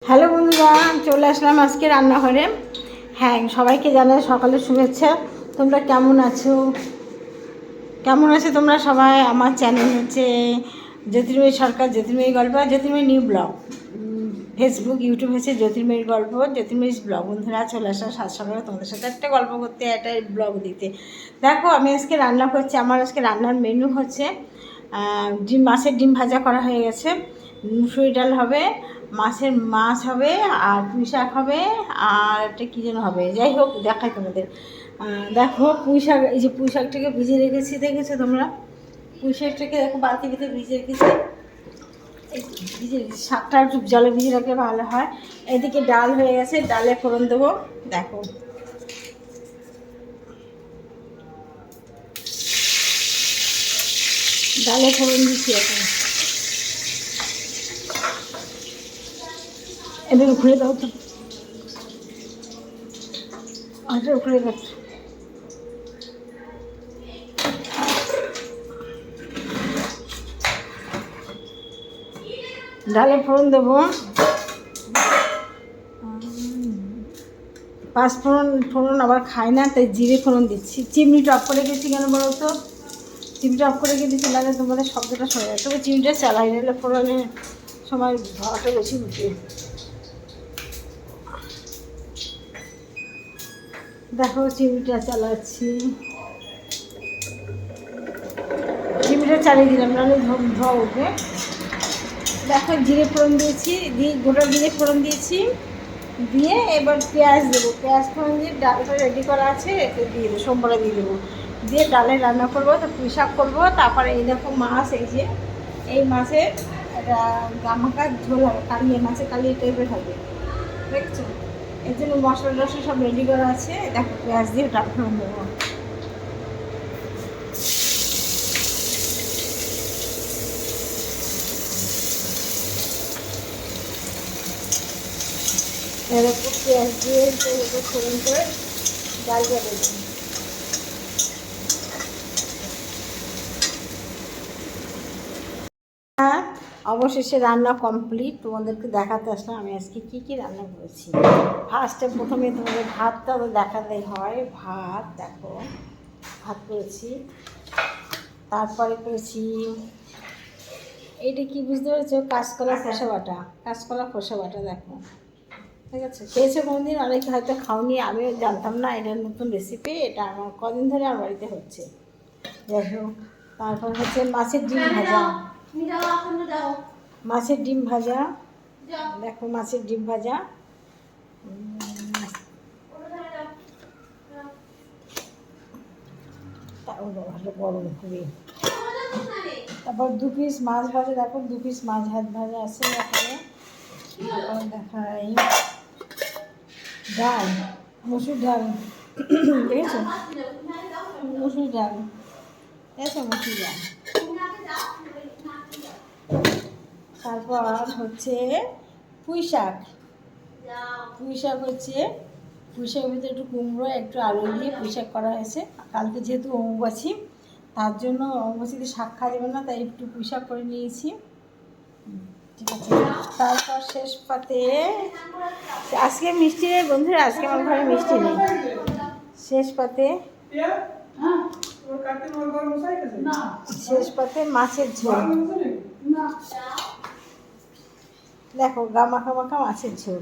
Hello বন্ধুরা, চলে আসলাম আজকে রান্নাঘরে। হ্যাঁ, সবাইকে জানাই সকালের শুভেচ্ছা। তোমরা কেমন আছো তোমরা সবাই? আমার চ্যানেল হচ্ছে জ্যোতির্ময়ী সরকার, জ্যোতির্ময়ী গল্প, জ্যোতির্ময়ী নিউ ব্লগ। ফেসবুক, ইউটিউব হচ্ছে জ্যোতির্ময়ীর গল্প, জ্যোতির্ময়ী ব্লগ। বন্ধুরা চলে আসা সাত সকালে তোমাদের সাথে একটা গল্প করতে, একটা ব্লগ দিতে। দেখো, আমি আজকে রান্না করছি। আমার আজকে রান্নার মেনু হচ্ছে মাছের ডিম ভাজা করা হয়ে গেছে, মুসুরি ডাল হবে, মাছ হবে, আর পুঁই শাক হবে, আর একটা কী যেন হবে। যাই হোক, দেখাই তোমাদের। দেখো, পুঁই শাক, এই যে পুঁই শাকটাকে ভিজে রেখেছি, দেখেছো তোমরা? পুঁই শাকটাকে দেখো বালতি ভিতরে ভিজে রেখেছি। ভিজে শাকটা একটু জলে ভিজে রাখলে ভালো হয়। এদিকে ডাল হয়ে গেছে, ডালে ফোড়ন দেবো। দেখো, ডালে ফোড়ন দিচ্ছি এখন। এদের ঘুরে দাও তো, ঘুরে দাও। ডালে ফোড়ন দেবো, ফোড়ন আবার খায় না, তাই জিরে ফোড়ন দিচ্ছি। চিমনিটা অফ করে গেছি কেন বলো তো? চিমনিটা অফ করে গেছি, লাগে তোমাদের শব্দটা শোনা যায়। তবে চিমনিটা চালাই, নিলে ফোড়নের সময় ধোয়াটা বেশি উঠে। দেখো, চিমনিটা চালাচ্ছি, চিমনিটা চালিয়ে দিলাম, নাহলে ধোয়া উঠবে। দেখো, জিরে ফোড়ন দিয়েছি, গোটা জিরে ফোড়ন দিয়েছি, দিয়ে এবার পেঁয়াজ দেবো। পেঁয়াজ ফোড়ন দিয়ে ডালটা রেডি করা আছে, এতে দিয়ে দেবো, সোমবারে দিয়ে দেবো। দিয়ে ডালে রান্না করবো, তো পুঁই শাক করবো। তারপরে এই দেখো মাছ, এই মাছের একটা গামাকা ঝোল হবে, কালিয়ে মাছের কালিয়ে টাইপের হবে, দেখছো? এর জন্য মশলা টশলা সব রেডি করা আছে। দেখো, পেঁয়াজ দিয়ে ডাল ফোড়ন দেবো। এরকম পেঁয়াজ দিয়ে ফোড়ন করে ডালটা দেবো। হ্যাঁ, অবশেষে রান্না কমপ্লিট। তোমাদেরকে দেখাতে আসলাম আমি আজকে কী রান্না করেছি। প্রথমে তোমাদের ভাতটা তো দেখাতেই হয়। ভাত দেখো, ভাত করেছি, তারপরে করেছি এইটা কি বুঝতে পেরেছো? কাঁচকলা খোসা বাটা। কাঁচকলা খোসা বাটা দেখো, ঠিক আছে? খেয়েছো কোনোদিন? অনেকে হয়তো খাওনি, আমিও জানতাম না, এটা নতুন রেসিপি। এটা আমার কদিন ধরে আমার বাড়িতে হচ্ছে। যাই হোক, তারপর হচ্ছে মাছের ডিম ভাজা। মাছের ডিম ভাজা দেখো, মাছের ডিম ভাজা। ভালো গরম খুবই। তারপর 2 পিস মাছ ভাজা, দেখো 2 পিস মাছ ভাজা আছে এখানে। তারপর দেখাই ডাল, মসুর ডাল, দেখেছো? মসুর ডাল, দেখেছো? মসুর ডাল। তারপর হচ্ছে পুঁই শাক। পুঁই শাক হচ্ছে, পুঁই শাকের ভিতরে একটু কুমড়ো, একটু আলু দিয়ে পুঁই শাক করা হয়েছে। কালকে যেহেতু অম্বুবাচী, তার জন্য অম্বুবাচীতে শাক খাওয়া যাবে না, তাই একটু পুঁই শাক করে নিয়েছি, ঠিক আছে? তারপর শেষ পাতে আজকে মিষ্টি নেই বন্ধুরা, আজকে আমার ঘরে মিষ্টি নেই। শেষ পাতে মাছের ঝোল। দেখো, মাখা মাখা মাছের ঝোল,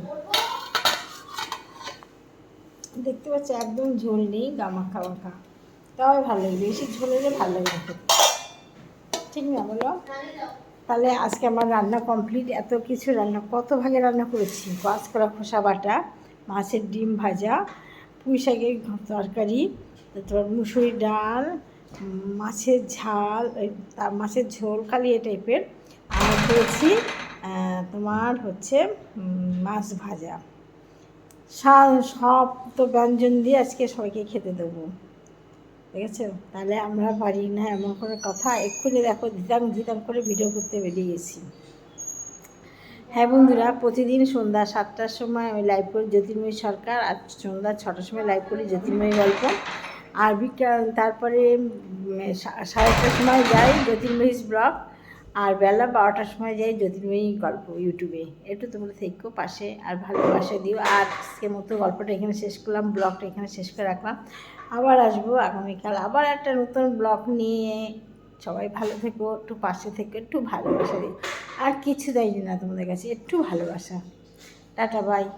দেখতে পাচ্ছি একদম ঝোল নেই, মাখা মাখা। তবে ভালো লাগে, বেশি ঝোল হলে ভালো লাগে, ঠিক না বলো? তাহলে আজকে আমার রান্না কমপ্লিট। এত কিছু রান্না, কত ভাগে রান্না করেছি। কাঁচকলা খোসা বাটা, মাছের ডিম ভাজা, পুঁই শাকের তরকারি, তারপর মুসুরি ডাল, মাছের ঝাল, মাছের ঝোল কালিয়ে টাইপের, আর করেছি তোমার হচ্ছে মাছ ভাজা। সব তো ব্যঞ্জন দিয়ে আজকে সবাইকে খেতে দেবো, ঠিক আছে? তাহলে আমরা পারি না এমন কোনো কথা। এক্ষুনি দেখো ধিতাং করে ভিডিও করতে বেরিয়ে গেছি। হ্যাঁ বন্ধুরা, প্রতিদিন সন্ধ্যা 7টার সময় আমি লাইভ করি জ্যোতির্ময়ী সরকার, আর সন্ধ্যা 6টার সময় লাইভ করি জ্যোতির্ময়ী গল্প। আর বিকাল তারপরে 8:30টার সময় যাই জ্যোতির্ময়ী ব্লগ। আর বেলা 12টার সময় যাই জ্যোতির্ময়ী গল্প ইউটিউবে। একটু তোমরা থেকো পাশে আর ভালোবাসা দিও। আর আজকের মতো গল্পটা এখানে শেষ করলাম, ব্লগটা এখানে শেষ করে রাখলাম। আবার আসবো আগামীকাল আবার একটা নতুন ব্লগ নিয়ে। সবাই ভালো থেকো, একটু পাশে থেকো, একটু ভালোবাসা দিও। আর কিছু দেয়নি না তোমাদের কাছে, একটু ভালোবাসা। Tata bye.